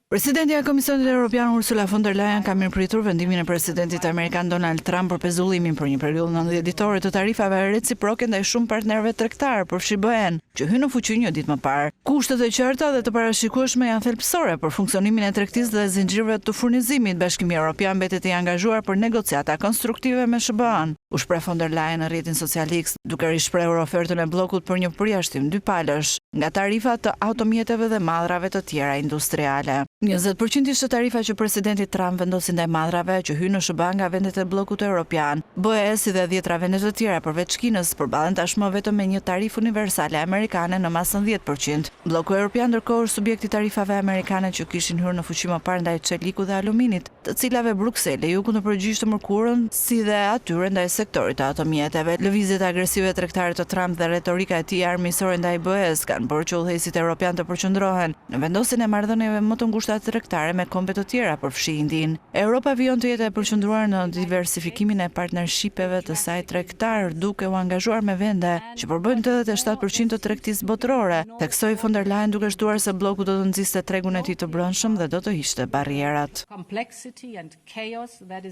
Presidenti e Komisionit Evropian Ursula von der Leyen ka mirëpritur vendimin e presidentit amerikan Donald Trump për pezullimin për një periudhë 90 ditore të tarifave reciproke ndaj shumë partnerëve tregtar, përfshi BE-n, që hyn në fuqi një ditë më parë. Kushtet e qarta dhe të parashikueshme janë thelbësore për funksionimin e tregtisë dhe zinxhirëve të furnizimit. Bashkimi Evropian mbetet i angazhuar për negociata konstruktive me SBA-n. U shpreh von der Leyen në rrjetin social X, duke rishprehur ofertën e bllokut për një përjashtim dypalësh nga tarifat të automjeteve dhe madrave të tjera industriale. 20% ishte tarifa që presidenti Trump vendosi ndaj madrave që hynë në SBA nga vendet e bllokut evropian. BE si dhe 10 vende të tjera përveç Kinës përballen tashmë vetëm me një tarifë universale amerikane në masën 10%. Bloku evropian ndërkohë është subjekti tarifave amerikane që kishin hyrë në fuqi më parë ndaj çelikut dhe aluminit, të cilave Brukseli ju kundërpërgjigj mërkurën, si dhe atyre ndaj sektorit të automjeteve. Lëvizjet agresive tregtare të Trump dhe retorika e tij armiqësore ndaj BE-s kanë bërë që udhëheqësit evropian të përqendrohen në vendosjen e marrëdhënieve më të ngushta tregtare me kombe të tjera, përfshi Indin. Europa vijon të jetë e përqendruar në diversifikimin e partnershipeve të saj tregtar, duke u angazhuar me vende që përbëjnë 87% të tregtisë botërore, theksoi von der Leyen duke shtuar se bloku do të nxiste tregun e tij të brendshëm dhe do të hiqte barrierat.